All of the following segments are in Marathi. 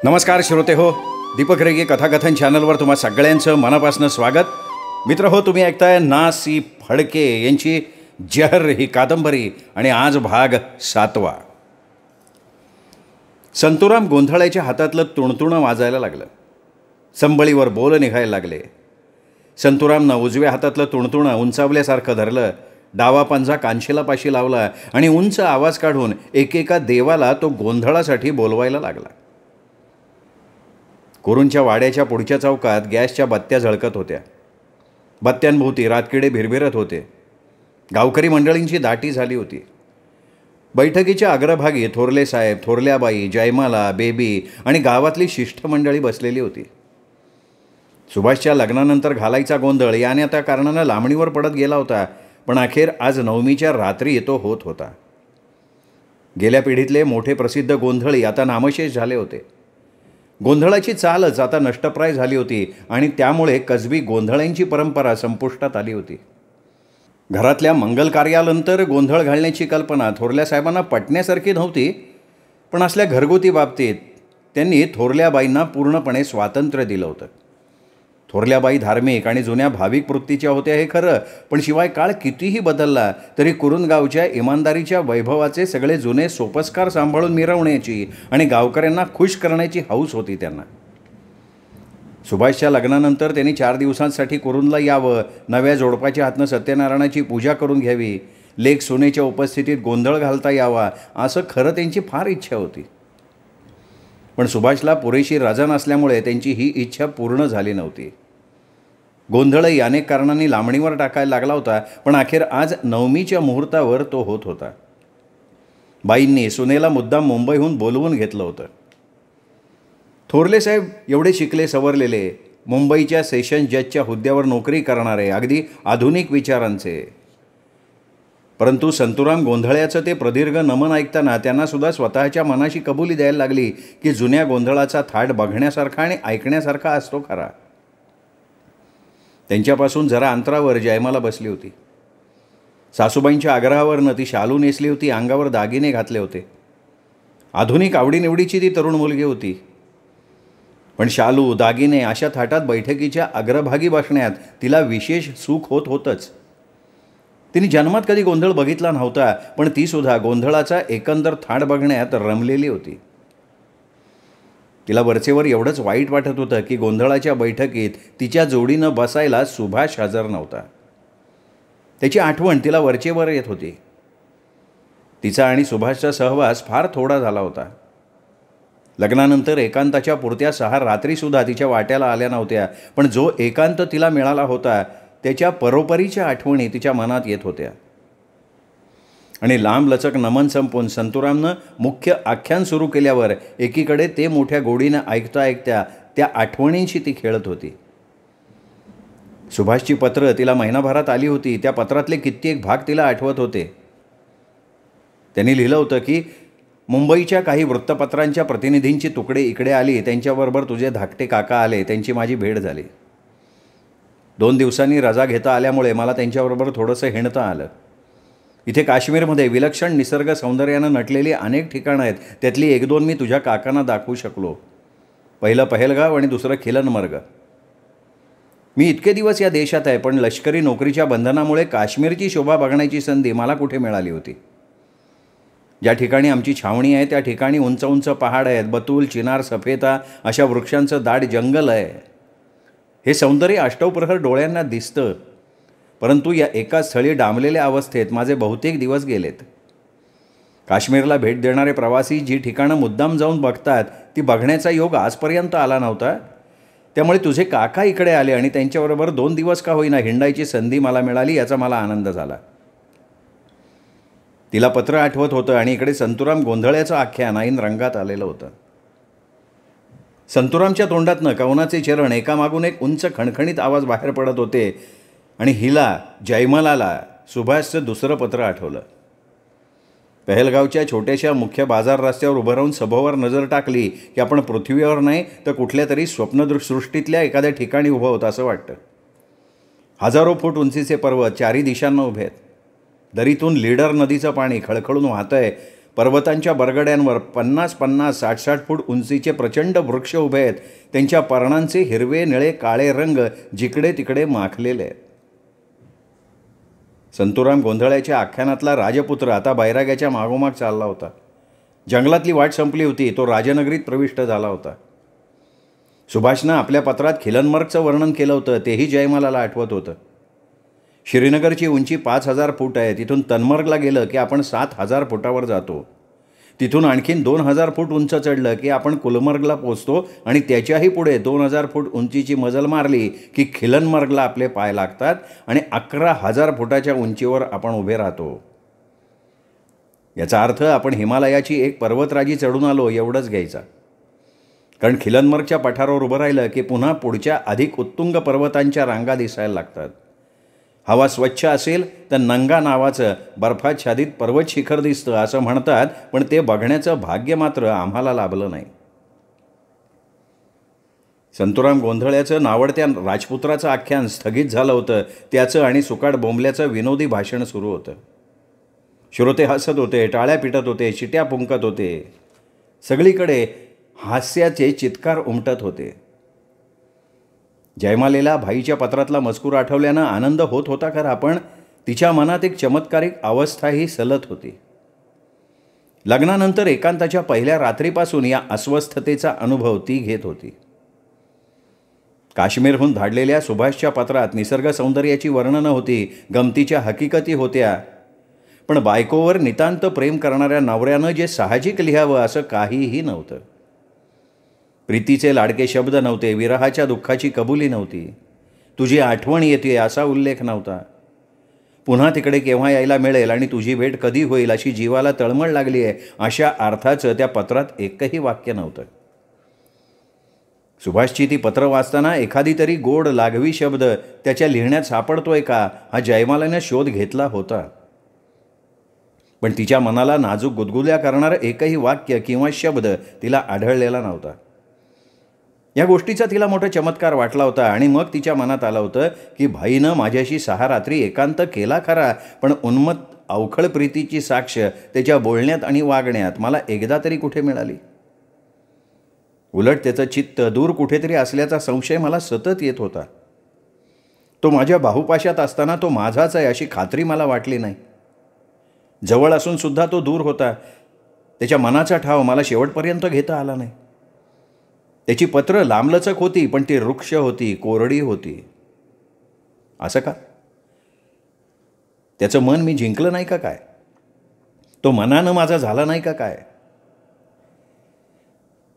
नमस्कार श्रोते हो, दीपक रेगे कथाकथन चॅनलवर तुम्हा सगळ्यांचं मनापासून स्वागत. मित्र हो, तुम्ही ऐकताय ना. सी फडके यांची जहर ही कादंबरी आणि आज भाग 7वा. संतुराम गोंधळाच्या हातातलं तुणतुणं वाजायला लागलं. संबळीवर बोल निघायला लागले. संतुरामनं उजव्या हातातलं तुणतुणं उंचावल्यासारखं धरलं, डावा पंजा कानशिलापाशी लावला आणि उंच आवाज काढून एकेका देवाला तो गोंधळासाठी बोलवायला लागला. कुरूंच्या वाड्याच्या पुढच्या चौकात गॅसच्या बत्त्या झळकत होत्या. बत्त्यांभोवती रातकिडे भिरभिरत होते. गावकरी मंडळींची दाटी झाली होती. बैठकीच्या अग्रभागी थोरले साहेब, थोरल्याबाई, जयमाला, बेबी आणि गावातली शिष्टमंडळी बसलेली होती. सुभाषच्या लग्नानंतर घालायचा गोंधळ याने त्या कारणानं लांबणीवर पडत गेला होता, पण अखेर आज नवमीच्या रात्री तो होत होता. गेल्या पिढीतले मोठे प्रसिद्ध गोंधळी आता नामशेष झाले होते. गोंधळाची चालच आता नष्टप्राय झाली होती आणि त्यामुळे कसबी गोंधळांची परंपरा संपुष्टात आली होती. घरातल्या मंगल कार्यानंतर गोंधळ घालण्याची कल्पना थोरल्या साहेबांना पटण्यासारखी नव्हती, पण असल्या घरगुती बाबतीत त्यांनी थोरल्याबाईंना पूर्णपणे स्वातंत्र्य दिलं होतं. थोरल्याबाई धार्मिक आणि जुन्या भाविक वृत्तीच्या होत्या हे खरं, पण शिवाय काळ कितीही बदलला तरी कुरुंदगावच्या इमानदारीच्या वैभवाचे सगळे जुने सोपस्कार सांभाळून मिरवण्याची आणि गावकऱ्यांना खुश करण्याची हौस होती त्यांना. सुभाषच्या लग्नानंतर त्यांनी 4 दिवसांसाठी कुरुंदला यावं, नव्या जोडपाच्या हातनं सत्यनारायणाची पूजा करून घ्यावी, लेक सुनेच्या उपस्थितीत गोंधळ घालता यावा, असं खरं त्यांची फार इच्छा होती. पण सुभाषला पुरेशी रजा नसल्यामुळे त्यांची ही इच्छा पूर्ण झाली नव्हती. गोंधळही अनेक कारणांनी लांबणीवर टाकायला लागला होता, पण अखेर आज नवमीच्या मुहूर्तावर तो होत होता. बाईंनी सुनेला मुद्दाम मुंबईहून बोलवून घेतलं होतं. थोरले साहेब एवढे शिकले सवरलेले, मुंबईच्या सेशन जजच्या हुद्द्यावर नोकरी करणारे, अगदी आधुनिक विचारांचे. परंतु संतुराम गोंधळ्याचं ते प्रदीर्घ नमन ऐकताना त्यांनासुद्धा स्वतःच्या मनाशी कबुली द्यायला लागली की जुन्या गोंधळाचा थाट बघण्यासारखा आणि ऐकण्यासारखा असतो खरा. त्यांच्यापासून जरा अंतरावर जयमाला बसली होती. सासूबाईंच्या आग्रहावरनं ती शालू नेसली होती, अंगावर दागिने घातले होते. आधुनिक आवडीनिवडीची ती तरुण मुलगी होती, पण शालू दागिने अशा थाटात बैठकीच्या अग्रभागी बसण्यात तिला विशेष सुख होत होतंच. तिने जन्मात कधी गोंधळ बघितला नव्हता, पण तीसुद्धा गोंधळाचा एकंदर थाट बघण्यात रमलेली होती. तिला वरचेवर एवढंच वाईट वाटत होतं की गोंधळाच्या बैठकीत तिच्या जोडीनं बसायला सुभाष हजर नव्हता. त्याची आठवण तिला वरचेवर येत होती. तिचा आणि सुभाषचा सहवास फार थोडा झाला होता. लग्नानंतर एकांताच्या पुरत्या 6 रात्रीसुद्धा तिच्या वाट्याला आल्या नव्हत्या, पण जो एकांत तिला मिळाला होता त्याच्या परोपरीच्या आठवणी तिच्या मनात येत होत्या. आणि लांबलचक नमन संपून संतुरामनं मुख्य आख्यान सुरू केल्यावर एकीकडे ते मोठ्या गोडीनं ऐकता ऐकत्या त्या आठवणींशी ती खेळत होती. सुभाषची पत्र तिला महिनाभरात आली होती. त्या पत्रातले कित्येक भाग तिला आठवत होते. त्यांनी लिहिलं होतं की मुंबईच्या काही वृत्तपत्रांच्या प्रतिनिधींची तुकडे इकडे आली, त्यांच्याबरोबर तुझे धाकटे काका आले, त्यांची माझी भेट झाली. 2 दिवसांनी रजा घेता आल्यामुळे मला त्यांच्याबरोबर थोडंसं हिंडता आलं. इथे काश्मीरमध्ये विलक्षण निसर्ग सौंदर्यानं नटलेली अनेक ठिकाणं आहेत, त्यातली 1-2 मी तुझ्या काकांना दाखवू शकलो. पहिलं पहलगाव आणि दुसरं खिलनमर्ग. मी इतके दिवस या देशात आहे, पण लष्करी नोकरीच्या बंधनामुळे काश्मीरची शोभा बघण्याची संधी मला कुठे मिळाली होती. ज्या ठिकाणी आमची छावणी आहे त्या ठिकाणी उंच उंच पहाड आहेत, बतूल, चिनार, सफेदा अशा वृक्षांचं दाट जंगल आहे. हे सौंदर्य अष्टवप्रहर डोळ्यांना दिसतं, परंतु या एका स्थळी डांबलेल्या अवस्थेत माझे बहुतेक दिवस गेलेत. काश्मीरला भेट देणारे प्रवासी जी ठिकाणं मुद्दाम जाऊन बघतात ती बघण्याचा योग आजपर्यंत आला नव्हता. त्यामुळे तुझे काका इकडे आले आणि त्यांच्याबरोबर 2 दिवस का होईना हिंडायची संधी मला मिळाली, याचा मला आनंद झाला. तिला पत्र आठवत होतं आणि इकडे संतुराम गोंधळ्याचं आख्यान ऐन रंगात आलेलं होतं. संतुरामच्या तोंडातनं कवनाचे चरण एकामागून एक उंच खणखणीत आवाज बाहेर पडत होते आणि हिला, जयमलाला सुभाषचं दुसरं पत्र आठवलं. पहलगावच्या छोट्याशा मुख्य बाजार रस्त्यावर उभं राहून सभोवर नजर टाकली की आपण पृथ्वीवर नाही तर कुठल्या तरी स्वप्नसृष्टीतल्या एखाद्या ठिकाणी उभं होतं असं वाटतं. हजारो फूट उंचीचे पर्वत 4ही दिशांना उभे आहेत. दरीतून लीडर नदीचं पाणी खळखळून वाहतं आहे, पर्वतांच्या बरगड्यांवर 50-50, 60-60 फूट उंचीचे प्रचंड वृक्ष उभे आहेत. त्यांच्या पर्णांचे हिरवे, निळे, काळे रंग जिकडे तिकडे माखलेले आहेत. संतुराम गोंधळ्याच्या आख्यानातला राजपुत्र आता बैराग्याच्या मागोमाग चालला होता. जंगलातली वाट संपली होती. तो राजनगरीत प्रविष्ट झाला होता. सुभाषनं आपल्या पत्रात खिलनमर्गचं वर्णन केलं होतं, तेही जयमालाला आठवत होतं. श्रीनगरची उंची 5000 फूट आहे. तिथून तनमर्गला गेलं की आपण 7000 फुटावर जातो. तिथून आणखीन 2000 फूट उंच चढलं की आपण गुलमर्गला पोचतो आणि त्याच्याही पुढे 2000 फूट उंचीची मजल मारली की खिलनमर्गला आपले पाय लागतात आणि 11000 फुटाच्या उंचीवर आपण उभे राहतो. याचा अर्थ आपण हिमालयाची एक पर्वतराजी चढून आलो एवढंच घ्यायचा. कारण खिलनमर्गच्या पठारावर उभं राहिलं की पुन्हा पुढच्या अधिक उत्तुंग पर्वतांच्या रांगा दिसायला लागतात. हवा स्वच्छ असेल तर नंगा नावाचं बर्फाच्छादित पर्वत शिखर दिसतं असं म्हणतात, पण ते बघण्याचं भाग्य मात्र आम्हाला लाभलं नाही. संतुराम गोंधळ्याचं नावडत्या राजपुत्राचं आख्यान स्थगित झालं होतं. त्याचं आणि सुकाट बोंबल्याचं विनोदी भाषण सुरू होतं. श्रोते हसत होते, टाळ्या पिटत होते, शिट्या फुंकत होते. सगळीकडे हास्याचे चित्कार उमटत होते. जयमालेला भाईच्या पत्रातला मजकूर आठवल्यानं आनंद होत होता खरा, पण तिच्या मनात एक चमत्कारिक अवस्थाही सलत होती. लग्नानंतर एकांताच्या पहिल्या रात्रीपासून या अस्वस्थतेचा अनुभव ती घेत होती. काश्मीरहून धाडलेल्या सुभाषच्या पत्रात निसर्ग सौंदर्याची वर्णनं होती, गमतीच्या हकीकती होत्या, पण बायकोवर नितांत प्रेम करणाऱ्या नवऱ्यानं जे साहजिक लिहावं असं काहीही नव्हतं. प्रीतीचे लाडके शब्द नव्हते, विरहाच्या दुःखाची कबुली नव्हती, तुझी आठवण येते असा उल्लेख नव्हता, पुन्हा तिकडे केव्हा यायला मिळेल आणि तुझी भेट कधी होईल अशी जीवाला तळमळ लागली आहे अशा अर्थाचं त्या पत्रात एकही वाक्य नव्हतं. सुभाषची ती पत्र वाचताना एखादी तरी गोड लागवी शब्द त्याच्या लिहिण्यात सापडतोय का हा जयमालाने शोध घेतला होता, पण तिच्या मनाला नाजूक गुदगुल्या करणारं एकही वाक्य किंवा शब्द तिला आढळलेला नव्हता. या गोष्टीचा तिला मोठा चमत्कार वाटला होता आणि मग तिच्या मनात आलं होतं की भाईनं माझ्याशी 6 रात्री एकांत केला खरा, पण उन्मत्त अवखळ प्रीतीची साक्ष त्याच्या बोलण्यात आणि वागण्यात मला एकदा तरी कुठे मिळाली. उलट त्याचं चित्त दूर कुठेतरी असल्याचा संशय मला सतत येत होता. तो माझ्या बाहुपाशात असताना तो माझाच आहे अशी खात्री मला वाटली नाही. जवळ असून सुद्धा तो दूर होता. त्याच्या मनाचा ठाव मला शेवटपर्यंत घेता आला नाही. त्याची पत्र लांबलचक होती, पण ती वृक्ष होती, कोरडी होती. असं का? त्याचं मन मी जिंकलं नाही का काय? तो मनानं माझा झाला नाही का काय?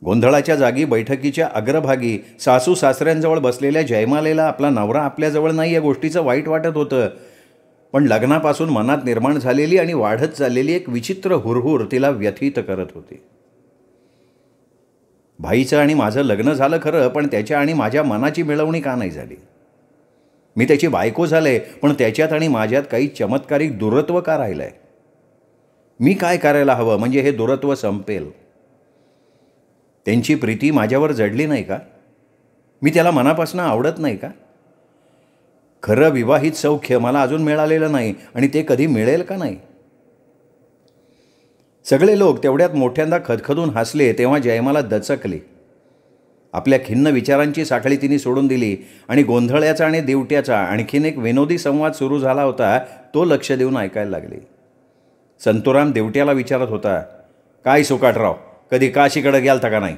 गोंधळाच्या जागी बैठकीच्या अग्रभागी सासू सासऱ्यांजवळ बसलेल्या जयमालेला आपला नवरा आपल्याजवळ नाही या गोष्टीचं वाईट वाटत होतं, पण लग्नापासून मनात निर्माण झालेली आणि वाढत चाललेली एक विचित्र हुरहुर तिला व्यथित करत होती. भाईचं आणि माझं लग्न झालं खरं, पण त्याच्या आणि माझ्या मनाची मिळवणी का नाही झाली? मी त्याची बायको झाले, पण त्याच्यात आणि माझ्यात काही चमत्कारिक दुरत्व का राहिलं आहे? मी काय करायला हवं म्हणजे हे दुरत्व संपेल? त्यांची प्रीती माझ्यावर जडली नाही का? मी त्याला मनापासून आवडत नाही का? खरं विवाहित सौख्य मला अजून मिळालेलं नाही आणि ते कधी मिळेल का नाही? सगळे लोक तेवढ्यात मोठ्यांदा खदखदून हसले तेव्हा जयमाला दचकली. आपल्या खिन्न विचारांची साखळी तिने सोडून दिली आणि गोंधळ्याचा आणि देवट्याचा आणखीन एक विनोदी संवाद सुरू झाला होता तो लक्ष देऊन ऐकायला लागली. संतुराम देवट्याला विचारत होता, काय सुकाटराव, कधी काशीकडे गेलता का नाही?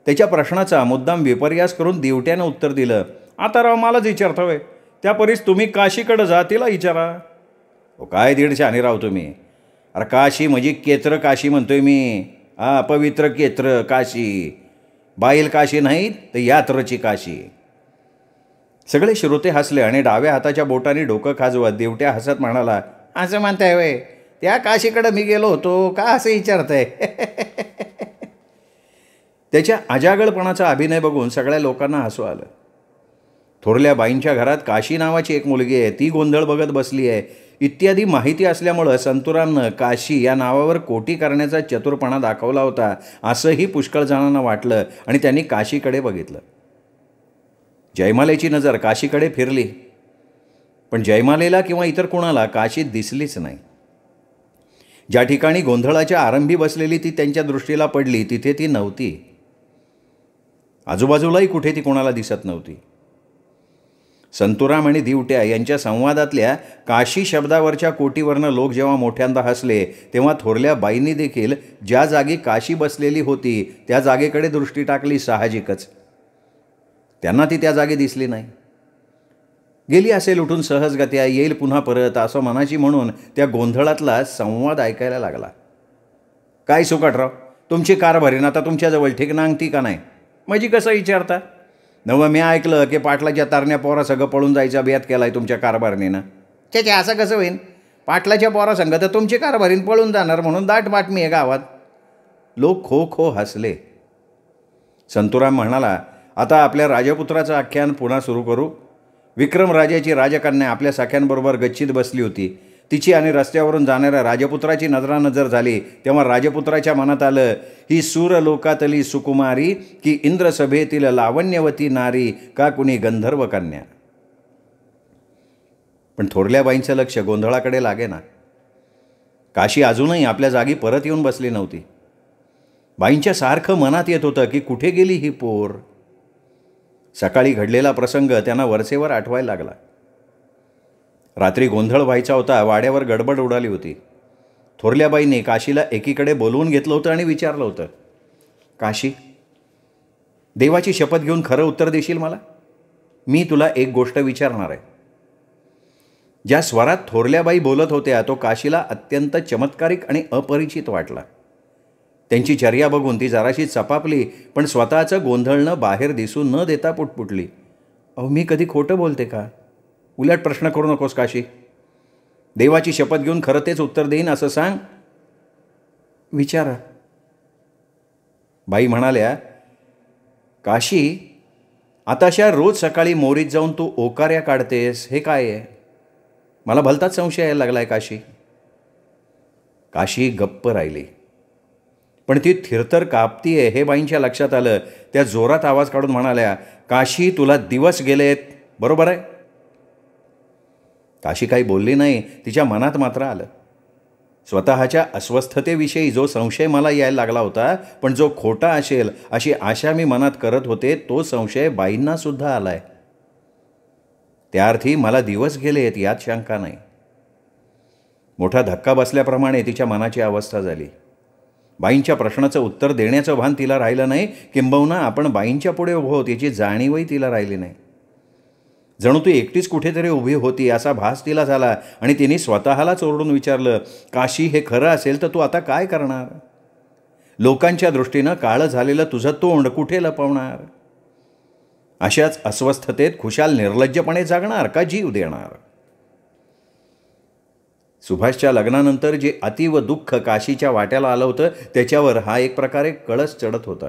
त्याच्या प्रश्नाचा मुद्दाम विपर्यास करून देवट्यानं उत्तर दिलं, आता राव मलाच विचारतोय, त्या परीस तुम्ही काशीकडे जा तिला विचारा. हो काय दीडशे आणि राव तुम्ही, अरे काशी म्हणजे केत्र काशी म्हणतोय मी. पवित्र केत्र काशी, बाईल काशी नाही तर यात्रची काशी. सगळे श्रोते हसले आणि डाव्या हाताच्या बोटाने डोकं खाजवत देवट्या हसत म्हणाला, असं म्हणताय वय, त्या काशीकडे मी गेलो होतो का असं विचारतंय? त्याच्या अजागळपणाचा अभिनय बघून सगळ्या लोकांना हसू आलं. थोरल्या बाईंच्या घरात काशी नावाची एक मुलगी आहे, ती गोंधळ बघत बसली आहे इत्यादी माहिती असल्यामुळं संतुरामनं काशी या नावावर कोटी करण्याचा चतुरपणा दाखवला होता असंही पुष्कळ जणांना वाटलं आणि त्यांनी काशीकडे बघितलं. जयमालेची नजर काशीकडे फिरली, पण जयमालेला किंवा इतर कुणाला काशीत दिसलीच नाही. ज्या ठिकाणी गोंधळाच्या आरंभी बसलेली ती त्यांच्या दृष्टीला पडली तिथे ती नव्हती. आजूबाजूलाही कुठे ती कोणाला दिसत नव्हती. संतुराम आणि दिवट्या यांच्या संवादातल्या काशी शब्दावरच्या कोटीवरनं लोक जेव्हा मोठ्यांदा हसले तेव्हा थोरल्या बाईंनी देखील ज्या जागी काशी बसलेली होती त्या जागेकडे दृष्टी टाकली. साहजिकच त्यांना ती त्या जागी दिसली नाही. गेली असेल उठून सहजगत्या, येईल पुन्हा परत असं मनाची म्हणून त्या गोंधळातला संवाद ऐकायला लागला. काय सुकाटराव, तुमची कार भरीन आता तुमच्याजवळ ठीक नांगती का नाही? म्हणजे कसं विचारता? नवं मी ऐकलं की पाटलाच्या तारण्या पोरा सगळं पळून जायचा बेत केलाय तुमच्या कारभारणीनं. छे असं कसं होईन? पाटलाच्या पोरा संघ तर तुमची कारभारीन पळून जाणार म्हणून दाट बातमी आहे गावात. लोक खो खो हसले. संतुराम म्हणाला, आता आपल्या राजपुत्राचं आख्यान पुन्हा सुरू करू. विक्रमराजाची राजकन्या आपल्या सख्यांबरोबर गच्चीत बसली होती. तिची आणि रस्त्यावरून जाणाऱ्या राजपुत्राची नजरानजर झाली तेव्हा राजपुत्राच्या मनात आलं, ही सूरलोकातली सुकुमारी की इंद्रसभेतील लावण्यवती नारी का कुणी गंधर्व कन्या. पण थोरल्या बाईंचं लक्ष गोंधळाकडे लागेना. काशी अजूनही आपल्या जागी परत येऊन बसली नव्हती. बाईंच्या सारखं मनात येत होतं की कुठे गेली ही पोर. सकाळी घडलेला प्रसंग त्यांना वरचेवर आठवायला लागला. रात्री गोंधळ व्हायचा होता. वाड्यावर गडबड उडाली होती. थोरल्या बाईंनी काशीला एकीकडे बोलवून घेतलं होतं आणि विचारलं होतं, काशी, देवाची शपथ घेऊन खरं उत्तर देशील मला? मी तुला एक गोष्ट विचारणार आहे. ज्या स्वरात थोरल्याबाई बोलत होत्या तो काशीला अत्यंत चमत्कारिक आणि अपरिचित वाटला. त्यांची चर्या बघून ती जराशी चपापली, पण स्वतःचं गोंधळणं बाहेर दिसू न देता पुटपुटली. अहो, मी कधी खोटं बोलते का? उलट प्रश्न करू नकोस काशी. देवाची शपथ घेऊन खरं तेच उत्तर देईन असं सांग. विचारा. बाई म्हणाल्या, काशी, आताशा रोज सकाळी मोरीत जाऊन तू ओकाऱ्या काढतेस, हे काय आहे? मला भलताच संशय यायला लागलाय काशी. काशी गप्प राहिली. पण ती थिरथर कापतीये हे बाईंच्या लक्षात आलं. त्या जोरात आवाज काढून म्हणाल्या, काशी, तुला दिवस गेलेत, बरोबर आहे? काशी काही बोलली नाही. तिच्या मनात मात्र आलं. स्वतःच्या अस्वस्थतेविषयी जो संशय मला यायला लागला होता, पण जो खोटा असेल अशी आशा मी मनात करत होते, तो संशय बाईंनासुद्धा आलाय. त्या अर्थी मला दिवस गेलेत यात शंका नाही. मोठा धक्का बसल्याप्रमाणे तिच्या मनाची अवस्था झाली. बाईंच्या प्रश्नाचं उत्तर देण्याचं भान तिला राहिलं नाही. किंबहुना आपण बाईंच्या पुढे उभं होत याची जाणीवही तिला राहिली नाही. जणू ती एकटीच कुठेतरी उभी होती असा भास तिला झाला आणि तिने स्वतःलाच ओरडून विचारलं, काशी, हे खरं असेल तर तू आता काय करणार? लोकांच्या दृष्टीनं काळं झालेलं तुझं तोंड कुठे लपवणार? अशाच अस्वस्थतेत खुशाल निर्लज्जपणे जगणार का जीव देणार? सुभाषच्या लग्नानंतर जे अतीव दुःख काशीच्या वाट्याला आलं होतं त्याच्यावर हा एक प्रकारे कळस चढत होता.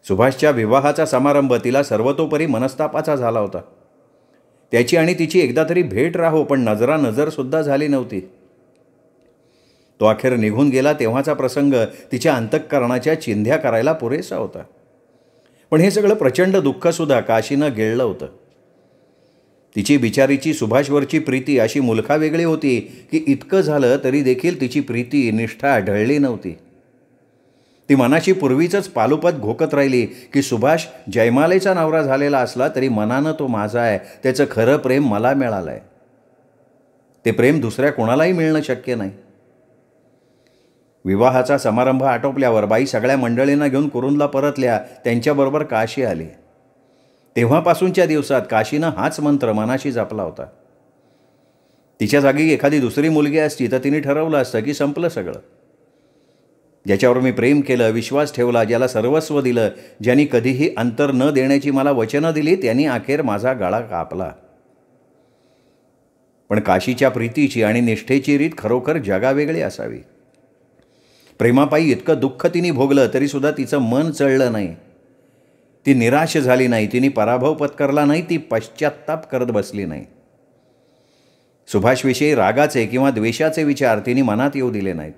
सुभाषच्या विवाहाचा समारंभ तिला सर्वतोपरी मनस्तापाचा झाला होता. त्याची आणि तिची एकदा तरी भेट राहो, पण नजरानजरसुद्धा झाली नव्हती. तो अखेर निघून गेला तेव्हाचा प्रसंग तिच्या अंतःकरणाच्या चिंध्या करायला पुरेसा होता. पण हे सगळं प्रचंड दुःखसुद्धा काशीनं गिळलं होतं. तिची बिचारीची सुभाषवरची प्रीती अशी मुलखा वेगळी होती की इतकं झालं तरी देखील तिची प्रीती निष्ठा ढळली नव्हती. ती मनाशी पूर्वीचंच पालुपत घोकत राहिली की सुभाष जयमालेचा नवरा झालेला असला तरी मनानं तो माझा आहे, त्याचं खरं प्रेम मला मिळालं आहे. ते प्रेम दुसऱ्या कोणालाही मिळणं शक्य नाही. विवाहाचा समारंभ आटोपल्यावर बाई सगळ्या मंडळींना घेऊन कुरुंदला परतल्या. त्यांच्याबरोबर काशी आली. तेव्हापासूनच्या दिवसात काशीनं हाच मंत्र मनाशी जपला होता. तिच्या जागी एखादी दुसरी मुलगी असती तर तिने ठरवलं असतं की संपलं सगळं. ज्याच्यावर मी प्रेम केलं, विश्वास ठेवला, ज्याला सर्वस्व दिलं, ज्यांनी कधीही अंतर न देण्याची मला वचनं दिली, त्यांनी अखेर माझा गळा कापला. पण काशीच्या प्रीतीची आणि निष्ठेची रीत खरोखर जगावेगळी असावी. प्रेमापायी इतकं दुःख तिने भोगलं तरीसुद्धा तिचं मन चळलं नाही. ती निराश झाली नाही. तिने पराभव पत्करला नाही. ती पश्चात्ताप करत बसली नाही. सुभाषविषयी रागाचे किंवा द्वेषाचे विचार तिने मनात येऊ दिले नाहीत.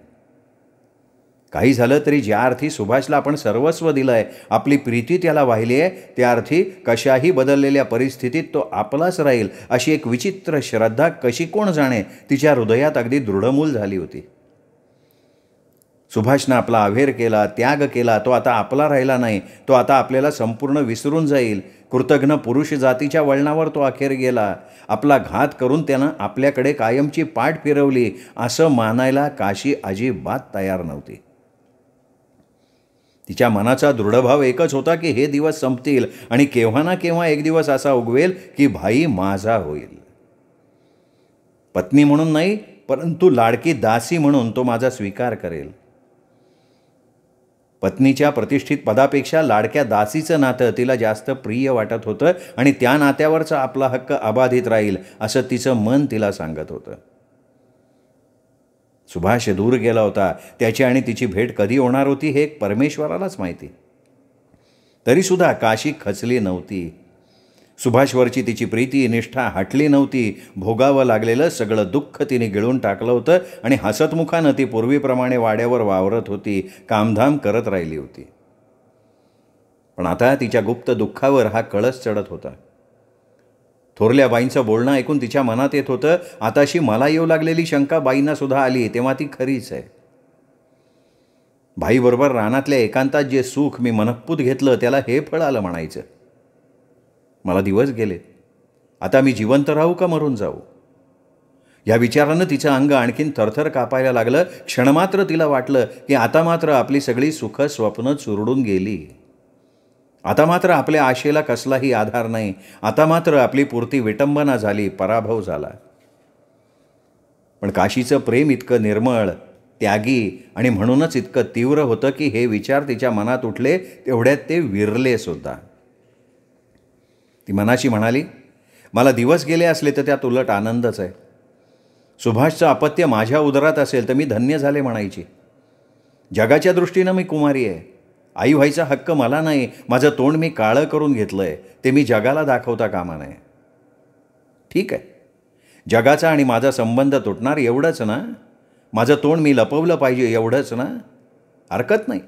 काही झालं तरी ज्या अर्थी सुभाषला आपण सर्वस्व दिलं आहे, आपली प्रीती त्याला वाहिली आहे, त्या अर्थी कशाही बदललेल्या परिस्थितीत तो आपलाच राहील अशी एक विचित्र श्रद्धा कशी कोण जाणे तिच्या हृदयात अगदी दृढमूल झाली होती. सुभाषनं आपला अव्हेर केला, त्याग केला. तो आता आपला राहिला नाही. तो आता आपल्याला संपूर्ण विसरून जाईल. कृतघ्न पुरुष जातीच्या वळणावर तो अखेर गेला. आपला घात करून त्यानं आपल्याकडे कायमची पाठ फिरवली असं मानायला काशी अजिबात तयार नव्हती. तिच्या मनाचा दृढभाव एकच होता की हे दिवस संपतील आणि केव्हा ना केव्हा एक दिवस असा उगवेल की भाई माझा होईल. पत्नी म्हणून नाही, परंतु लाडकी दासी म्हणून तो माझा स्वीकार करेल. पत्नीच्या प्रतिष्ठित पदापेक्षा लाडक्या दासीचं नातं तिला जास्त प्रिय वाटत होतं आणि त्या नात्यावरचा आपला हक्क अबाधित राहील असं तिचं मन तिला सांगत होतं. सुभाष दूर गेला होता. त्याची आणि तिची भेट कधी होणार होती हे परमेश्वरालाच माहिती. तरीसुद्धा काशी खचली नव्हती. सुभाषवरची तिची प्रीती निष्ठा हटली नव्हती. भोगावं लागलेलं सगळं दुःख तिने गिळून टाकलं होतं आणि हसतमुखानं ती पूर्वीप्रमाणे वाड्यावर वावरत होती, कामधाम करत राहिली होती. पण आता तिच्या गुप्त दुःखावर हा कळस चढत होता. थोरल्या बाईंचं बोलणं ऐकून तिच्या मनात येत होतं, आताशी मला येऊ लागलेली शंका बाईंना सुद्धा आली तेव्हा ती खरीच आहे. भाईबरोबर रानातल्या एकांतात जे सुख मी मनःपूत घेतलं त्याला हे फळ आलं म्हणायचं. मला दिवस गेले. आता मी जिवंत राहू का मरून जाऊ? या विचारानं तिचं अंग आणखीन थरथर कापायला लागलं. क्षणमात्र तिला वाटलं की आता मात्र आपली सगळी सुख स्वप्न चुरडून गेली. आता मात्र आपल्या आशेला कसलाही आधार नाही. आता मात्र आपली पुरती विटंबना झाली, पराभव झाला. पण काशीचं प्रेम इतकं निर्मळ, त्यागी आणि म्हणूनच इतकं तीव्र होतं की हे विचार तिच्या मनात उठले तेवढ्यात ते विरले सुद्धा. ती मनाशी म्हणाली, मला दिवस गेले असले तर त्यात उलट आनंदच आहे. सुभाषचं अपत्य माझ्या उदरात असेल तर मी धन्य झाले म्हणायची. जगाच्या दृष्टीनं मी कुमारी आहे. आई व्हायचा हक्क मला नाही. माझं तोंड मी काळं करून घेतलं आहे, ते मी जगाला दाखवता कामा नये. ठीक आहे, जगाचा आणि माझा संबंध तुटणार एवढंच ना? माझं तोंड मी लपवलं पाहिजे एवढंच ना? हरकत नाही.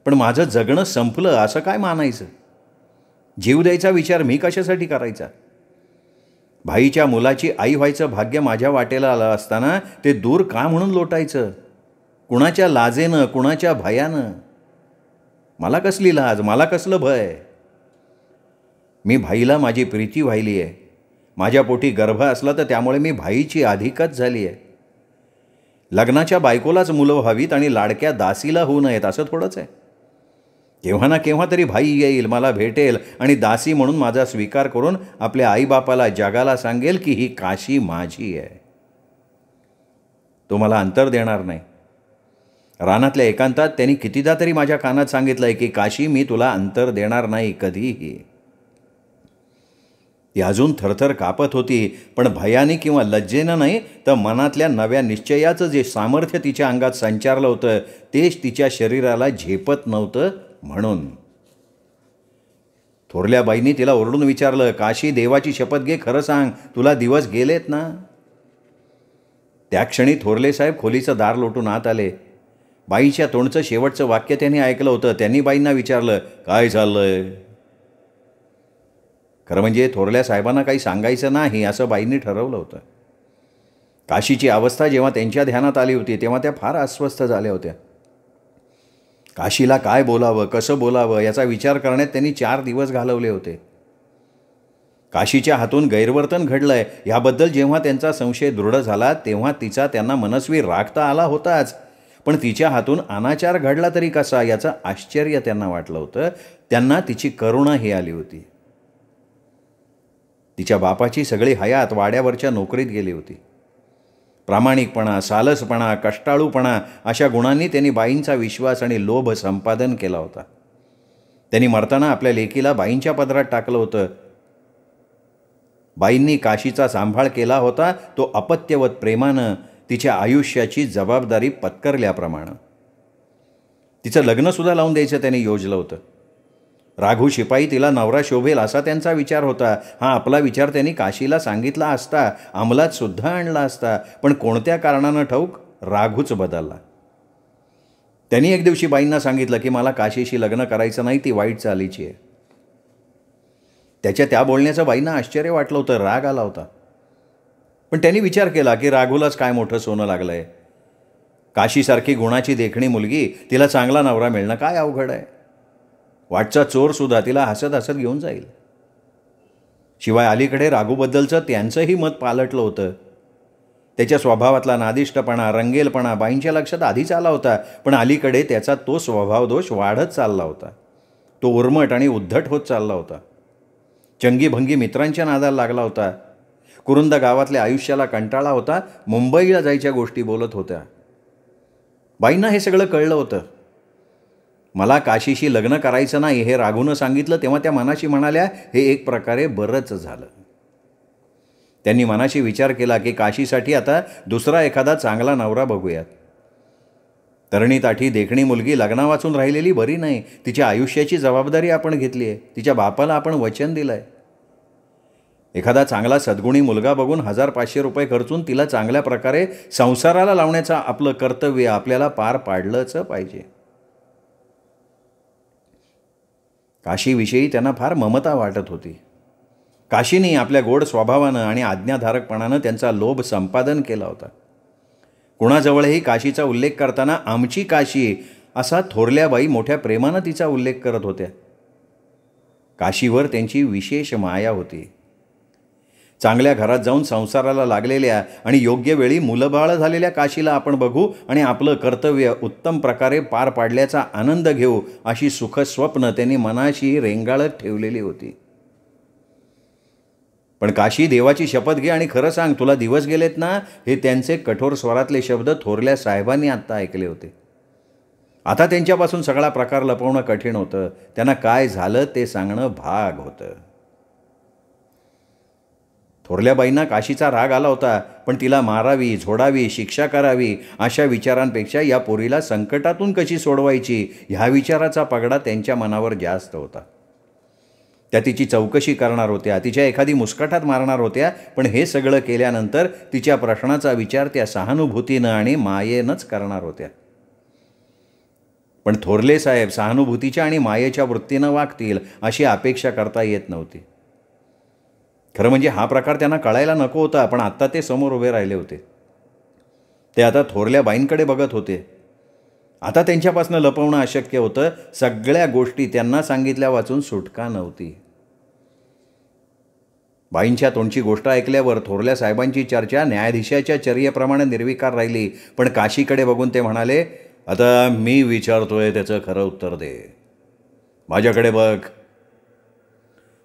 पण माझं जगणं संपलं असं काय मानायचं? जीव द्यायचा विचार मी कशासाठी करायचा? भाईच्या मुलाची आई व्हायचं भाग्य माझ्या वाटेला आलं असताना ते दूर का म्हणून लोटायचं? कुणाच्या लाजेनं, कुणाच्या भयानं? मला कसली लाज, मला कसलं भय? मी भाईला माझी प्रीती वाहिली आहे. माझ्या पोटी गर्भ असला तर त्यामुळे मी भाईची अधिकच झाली आहे. लग्नाच्या बायकोलाच मुलं व्हावीत आणि लाडक्या दासीला होऊ नयेत असं थोडंच आहे. केव्हा ना केव्हा तरी भाई येईल, मला भेटेल आणि दासी म्हणून माझा स्वीकार करून आपल्या आईबापाला, जगाला सांगेल की ही काशी माझी आहे. तो मला अंतर देणार नाही. रानातल्या एकांतात त्यांनी कितीदा तरी माझ्या कानात सांगितलं आहे की काशी मी तुला अंतर देणार नाही कधीही. ती अजून थरथर कापत होती, पण भयाने किंवा लज्जेनं नाही तर मनातल्या नव्या निश्चयाचं जे सामर्थ्य तिच्या अंगात संचारलं होतं तेच तिच्या शरीराला झेपत नव्हतं म्हणून. थोरल्या बाईंनी तिला ओरडून विचारलं, काशी देवाची शपथ घे, खरं सांग, तुला दिवस गेलेत ना? त्या क्षणी थोरले साहेब खोलीचं दार लोटून आत आले. बाईच्या तोंडचं शेवटचं वाक्य त्यांनी ऐकलं होतं. त्यांनी बाईंना विचारलं, काय चाललंय? खरं म्हणजे थोरल्या साहेबांना काही सांगायचं नाही असं बाईंनी ठरवलं होतं. काशीची अवस्था जेव्हा त्यांच्या ध्यानात आली होती तेव्हा त्या फार अस्वस्थ झाल्या होत्या. काशीला काय बोलावं, कसं बोलावं याचा विचार करण्यात त्यांनी 4 दिवस घालवले होते. काशीच्या हातून गैरवर्तन घडलंय याबद्दल जेव्हा त्यांचा संशय दृढ झाला तेव्हा तिचा त्यांना मनस्वी राग तर आला होताच, पण तिच्या हातून अनाचार घडला तरी कसा याचं आश्चर्य त्यांना वाटलं होतं. त्यांना तिची करुणाही आली होती. तिच्या बापाची सगळी हयात वाड्यावरच्या नोकरीत गेली होती. प्रामाणिकपणा, सालसपणा, कष्टाळूपणा अशा गुणांनी त्यांनी बाईंचा विश्वास आणि लोभ संपादन केला होता. त्यांनी मरताना आपल्या लेकीला बाईंच्या पदरात टाकलं होतं. बाईंनी काशीचा सांभाळ केला होता तो अपत्यवत प्रेमानं, तिच्या आयुष्याची जबाबदारी पत्करल्याप्रमाणे. तिचं लग्नसुद्धा लावून द्यायचं त्यांनी योजलं होतं. राघू शिपाई तिला नवरा शोभेल असा त्यांचा विचार होता. हा आपला विचार त्यांनी काशीला सांगितला असता, अंमलात सुद्धा आणला असता, पण कोणत्या कारणानं ठाऊक राघूच बदलला. त्यांनी एक दिवशी बाईंना सांगितलं की मला काशीशी लग्न करायचं नाही, ती वाईट चालीची आहे. त्याच्या त्या बोलण्याचं बाईंना आश्चर्य वाटलं होतं, राग आला होता. पण त्यांनी विचार केला की राघूलाच काय मोठं सोनं लागलं आहे. काशीसारखी गुणाची देखणी मुलगी, तिला चांगला नवरा मिळणं काय अवघड आहे. वाटचा चोरसुद्धा तिला हसत हसत घेऊन जाईल. शिवाय अलीकडे राघूबद्दलचं त्यांचंही मत पालटलं होतं. त्याच्या स्वभावातला नादिष्टपणा, रंगेलपणा बाईंच्या लक्षात आधीच आला होता, पण अलीकडे त्याचा तो स्वभावदोष वाढत चालला होता. तो उर्मट आणि उद्धट होत चालला होता. चंगीभंगी मित्रांच्या नादाला लागला होता. कुरुंद गावातल्या आयुष्याला कंटाळा होता. मुंबईला जायच्या गोष्टी बोलत होत्या. बाईंना हे सगळं कळलं होतं. मला काशीशी लग्न करायचं नाही हे राघूनं सांगितलं तेव्हा त्या मनाशी म्हणाल्या, हे एक प्रकारे बरंच झालं. त्यांनी मनाशी विचार केला की काशीसाठी आता दुसरा एखादा चांगला नवरा बघूयात. तरणीताठी देखणी मुलगी लग्ना वाचून राहिलेली बरी नाही. तिच्या आयुष्याची जबाबदारी आपण घेतली आहे. तिच्या बापाला आपण वचन दिलं आहे. एखादा चांगला सद्गुणी मुलगा बघून 1000-500 रुपये खर्चून तिला चांगल्या प्रकारे संसाराला लावण्याचं आपलं कर्तव्य आपल्याला पार पाडलंच पाहिजे. काशीविषयी त्यांना फार ममता वाटत होती. काशीने आपल्या गोड स्वभावानं आणि आज्ञाधारकपणानं त्यांचा लोभ संपादन केला होता. कुणाजवळही काशीचा उल्लेख करताना आमची काशी असा थोरल्याबाई मोठ्या प्रेमानं तिचा उल्लेख करत होत्या. काशीवर त्यांची विशेष माया होती. चांगल्या घरात जाऊन संसाराला लागलेल्या आणि योग्य वेळी मुलंबाळ झालेल्या काशीला आपण बघू आणि आपलं कर्तव्य उत्तम प्रकारे पार पाडल्याचा आनंद घेऊ अशी सुखस्वप्न त्यांनी मनाशी रेंगाळत ठेवलेली होती. पण काशी, देवाची शपथ घे आणि खरं सांग, तुला दिवस गेलेत ना, हे त्यांचे कठोर स्वरातले शब्द थोरल्या साहेबांनी आत्ता ऐकले होते. आता त्यांच्यापासून सगळा प्रकार लपवणं कठीण होतं. त्यांना काय झालं ते सांगणं भाग होतं. थोरल्याबाईंना काशीचा राग आला होता, पण तिला मारावी, झोडावी, शिक्षा करावी अशा विचारांपेक्षा या पोरीला संकटातून कशी सोडवायची ह्या विचाराचा पगडा त्यांच्या मनावर जास्त होता. त्या तिची चौकशी करणार होत्या, तिच्या एखादी मुस्कटात मारणार होत्या, पण हे सगळं केल्यानंतर तिच्या प्रश्नाचा विचार त्या सहानुभूतीनं आणि मायेनंच करणार होत्या. पण थोरले साहेब सहानुभूतीच्या आणि मायेच्या वृत्तीनं वागतील अशी अपेक्षा करता येत नव्हती. खरं म्हणजे हा प्रकार त्यांना कळायला नको होता, पण आत्ता ते समोर उभे राहिले होते. ते आता थोरल्या बाईंकडे बघत होते. आता त्यांच्यापासून लपवणं अशक्य होतं. सगळ्या गोष्टी त्यांना सांगितल्या वाचून सुटका नव्हती. बाईंच्या तोंडची गोष्ट ऐकल्यावर थोरल्या साहेबांची चर्चा न्यायाधीशाच्या चर्येप्रमाणे निर्विकार राहिली. पण काशीकडे बघून ते म्हणाले, आता मी विचारतोय त्याचं खरं उत्तर दे. माझ्याकडे बघ.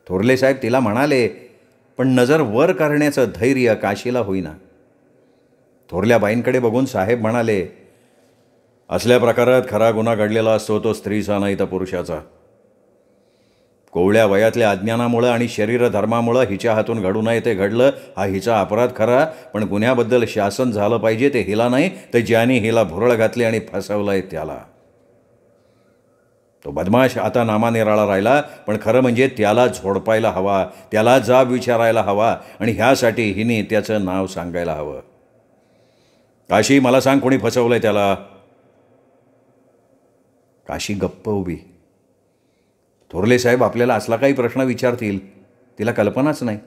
थोरले साहेब तिला म्हणाले, पण नजर वर करण्याचं धैर्य काशीला होईना. थोरल्या बाईंकडे बघून साहेब म्हणाले, असल्या प्रकारात खरा गुन्हा घडलेला असतो तो स्त्रीचा नाही तर पुरुषाचा. कोवळ्या वयातल्या अज्ञानामुळं आणि शरीरधर्मामुळं हिच्या हातून घडू नये ते घडलं, हा हिचा अपराध खरा, पण गुन्ह्याबद्दल शासन झालं पाहिजे ते हिला नाही, तर ज्याने हिला भुरळ घातली आणि फसवलंय त्याला. तो बदमाश आता नामानिराळा राहिला, पण खरं म्हणजे त्याला झोडपायला हवा, त्याला जाब विचारायला हवा आणि ह्यासाठी हिने त्याचं नाव सांगायला हवं. काशी, मला सांग, कोणी फसवलंय त्याला? काशी गप्प उभी. थोरले साहेब आपल्याला असला काही प्रश्न विचारतील तिला कल्पनाच नाही.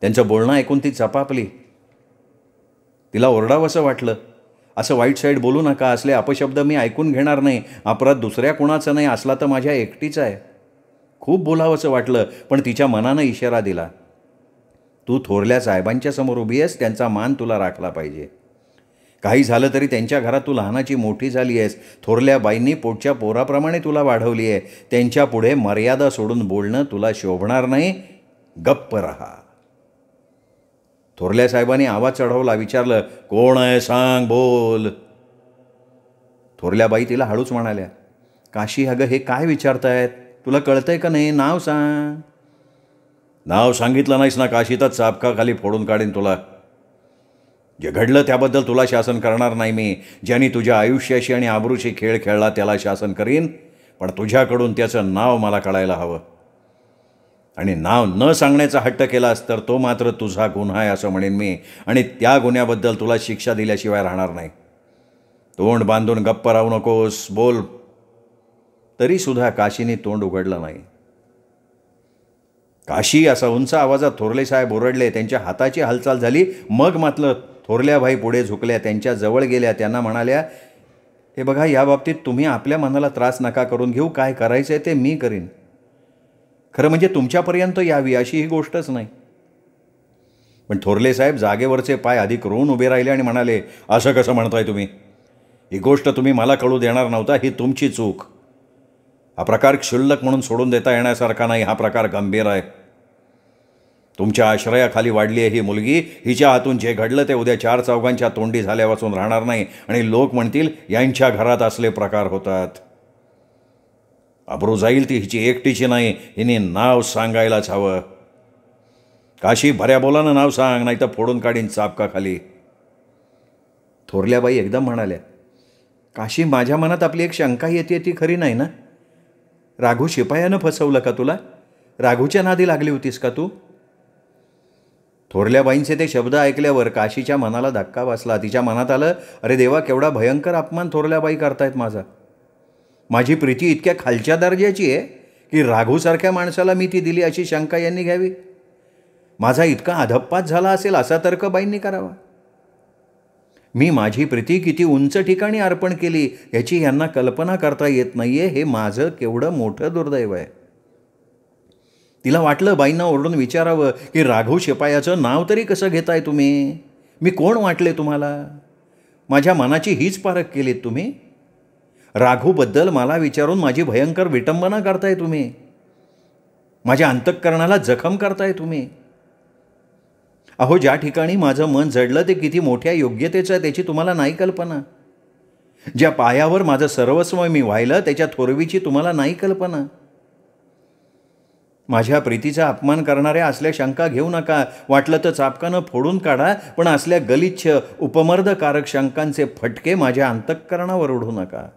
त्यांचं बोलणं ऐकून ती चपापली. तिला ओरडावंसं वाटलं. असं वाईट साईड बोलू नका, असले अपशब्द मी ऐकून घेणार नाही. अपराध दुसऱ्या कुणाचं नाही, असला तर माझ्या एकटीचा आहे. खूप बोलावंसं वाटलं, पण तिच्या मनानं इशारा दिला, तू थोरल्या साहेबांच्या समोर उभी आहेस, त्यांचा मान तुला राखला पाहिजे. काही झालं तरी त्यांच्या घरात तू लहानाची मोठी झाली आहेस. थोरल्या बाईंनी पोटच्या पोराप्रमाणे तुला वाढवली आहे. त्यांच्या पुढे मर्यादा सोडून बोलणं तुला शोभणार नाही. गप्प रहा. थोरल्या साहेबांनी आवाज चढवला. विचारलं, कोण आहे सांग, बोल. थोरल्या बाई तिला हळूच म्हणाल्या, काशी, अगं हे काय विचारतायत, तुला कळतंय का नाही, नाव सांग. नाव सांगितलं नाहीस ना काशी तर चापका खाली फोडून काढीन तुला. जे घडलं त्याबद्दल तुला शासन करणार नाही मी. ज्यांनी तुझ्या आयुष्याशी आणि आबरूशी खेळ खेळला त्याला शासन करीन, पण तुझ्याकडून त्याचं नाव मला कळायला हवं. आणि नाव न सांगण्याचा हट्ट केलास तर तो मात्र तुझा गुन्हा आहे असं म्हणेन मी, आणि त्या गुन्ह्याबद्दल तुला शिक्षा दिल्याशिवाय राहणार नाही. तोंड बांधून गप्प राहू नकोस, बोल. तरीसुद्धा काशीने तोंड उघडलं नाही. काशी, असा उंच आवाजात थोरले साहेब ओरडले. त्यांच्या हाताची हालचाल झाली. मग मात्र थोरल्याबाई पुढे झुकल्या, त्यांच्या जवळ गेल्या, त्यांना म्हणाल्या, हे बघा, या बाबतीत तुम्ही आपल्या मनाला त्रास नका करून घेऊ. काय करायचं आहे ते मी करीन. खरं म्हणजे तुमच्यापर्यंत यावी अशी ही गोष्टच नाही. पण थोरले साहेब जागेवरचे पाय अधिक रोवून उभे राहिले आणि म्हणाले, असं कसं म्हणताय तुम्ही? ही गोष्ट तुम्ही मला कळू देणार नव्हता, ही तुमची चूक. हा प्रकार क्षुल्लक म्हणून सोडून देता येण्यासारखा नाही. हा प्रकार गंभीर आहे. तुमच्या आश्रयाखाली वाढली आहे ही मुलगी. हिच्या हातून जे घडलं ते उद्या 4 चौघांच्या तोंडी झाल्यापासून राहणार नाही आणि लोक म्हणतील यांच्या घरात असले प्रकार होतात. अब्रू जाईल ती हिची एकटीची नाही. हिने नाव सांगायलाच हवं. काशी, भऱ्या बोलानं नाव सांग, नाही तर फोडून काढीन चापकाखाली. थोरल्याबाई एकदम म्हणाल्या, काशी, माझ्या मनात आपली एक शंका येते, ती खरी नाही ना? राघू शिपायानं फसवलं का तुला? राघूच्या नादी लागली होतीस का तू? थोरल्याबाईंचे ते शब्द ऐकल्यावर काशीच्या मनाला धक्का बसला. तिच्या मनात आलं, अरे देवा, केवढा भयंकर अपमान थोरल्याबाई करतायत माझा. माझी प्रीती इतक्या खालच्या दर्जाची आहे की राघूसारख्या माणसाला मी ती दिली अशी शंका यांनी घ्यावी. माझा इतका अधप्पात झाला असेल असा तर्क बाईंनी करावा. मी माझी प्रीती किती उंच ठिकाणी अर्पण केली याची यांना कल्पना करता येत नाहीये. हे माझं केवढं मोठं दुर्दैव आहे. तिला वाटलं बाईंना ओरडून विचारावं की राघू शिपायाचं नाव तरी कसं घेताय तुम्ही? मी कोण वाटले तुम्हाला? माझ्या मनाची हीच पारख केलीत तुम्ही? राघूबद्दल मला विचारून माझी भयंकर विटंबना करताय तुम्ही. माझ्या अंतःकरणाला जखम करताय तुम्ही. अहो, ज्या ठिकाणी माझं मन जडलं ते किती मोठ्या योग्यतेचं आहे त्याची तुम्हाला नाही कल्पना. ज्या पायावर माझं सर्वस्व मी वाहिलं त्याच्या थोरवीची तुम्हाला नाही कल्पना. माझ्या प्रीतीचा अपमान करणाऱ्या असल्या शंका घेऊ नका. वाटलं तर चापकानं फोडून काढा, पण असल्या गलिच्छ उपमर्दकारक शंकांचे फटके माझ्या अंतःकरणावर उडू नका.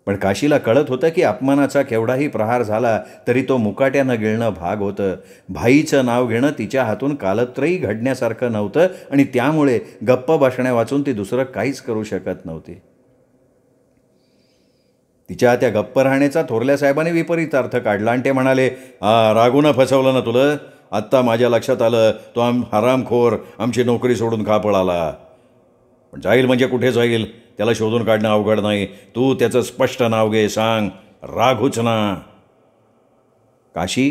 पण काशीला कळत होतं की अपमानाचा केवढाही प्रहार झाला तरी तो मुकाट्यानं गिळणं भाग होतं. भाईचं नाव घेणं तिच्या हातून कालत्रयी घडण्यासारखं नव्हतं आणि त्यामुळे गप्प बसण्या वाचून ती दुसरं काहीच करू शकत नव्हती. तिच्या त्या गप्प राहण्याचा थोरल्या साहेबांनी विपरीत अर्थ काढला आणि ते म्हणाले, राघूनं फसवलं ना तुला? आत्ता माझ्या लक्षात आलं. तो हरामखोर आमची नोकरी सोडून का पळाला. पण जाईल म्हणजे कुठे जाईल त्याला शोधून काढणं अवघड नाही. तू त्याचं स्पष्ट नाव घे, सांग, राघूच ना. काशी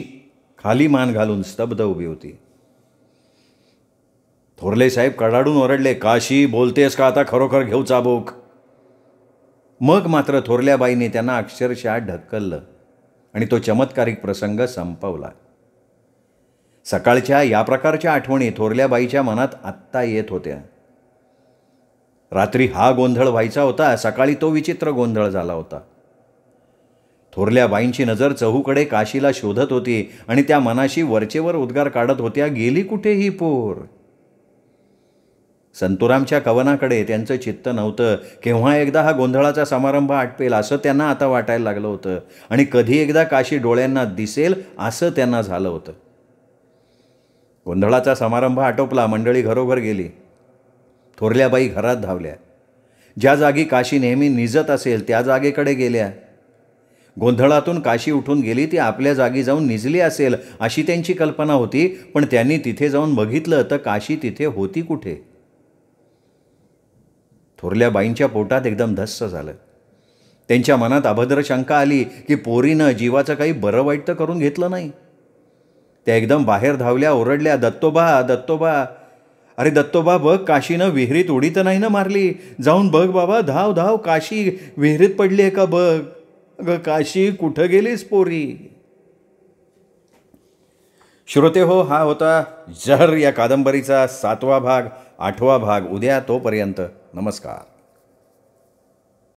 खाली मान घालून स्तब्ध उभी होती. थोरले साहेब कडाडून ओरडले, काशी, बोलतेस का आता? खरोखर घेऊ चाबूक. मग मात्र थोरल्याबाईंनी त्यांना अक्षरशः ढकललं आणि तो चमत्कारिक प्रसंग संपवला. सकाळच्या या प्रकारच्या आठवणी थोरल्याबाईच्या मनात आत्ता येत होत्या. रात्री हा गोंधळ व्हायचा होता, सकाळी तो विचित्र गोंधळ झाला होता. थोरल्याबाईंची नजर चहूकडे काशीला शोधत होती आणि त्या मनाशी वरचेवर उद्गार काढत होत्या, गेली कुठे ही पोर? संतुरामच्या कवनाकडे त्यांचं चित्त नव्हतं. केव्हा एकदा हा गोंधळाचा समारंभ आटपेल असं त्यांना आता वाटायला लागलं होतं आणि कधी एकदा काशी डोळ्यांना दिसेल असं त्यांना झालं होतं. गोंधळाचा समारंभ आटोपला. मंडळी घरोघर गेली. थोरल्याबाई घरात धावल्या. ज्या जागी काशी नेहमी निजत असेल त्या जागेकडे गेल्या. गोंधळातून काशी उठून गेली ती आपल्या जागी जाऊन निजली असेल अशी त्यांची कल्पना होती. पण त्यांनी तिथे जाऊन बघितलं तर काशी तिथे होती कुठे? थोरल्याबाईंच्या पोटात एकदम धस्स झालं. त्यांच्या मनात अभद्र शंका आली की पोरीनं जीवाचं काही बरं वाईट तर करून घेतलं नाही. त्या एकदम बाहेर धावल्या, ओरडल्या, दत्तोबा, दत्तोबा. अरे दत्तोबा, बघ, काशीनं विहिरीत उडी तर नाही ना मारली? जाऊन बघ बाबा, धाव धाव, काशी विहिरीत पडली आहे का बघ. अगं काशी, कुठं गेलीस पोरी? श्रोते हो, हा होता जहर या कादंबरीचा 7वा भाग, 8वा भाग उद्या. तोपर्यंत नमस्कार.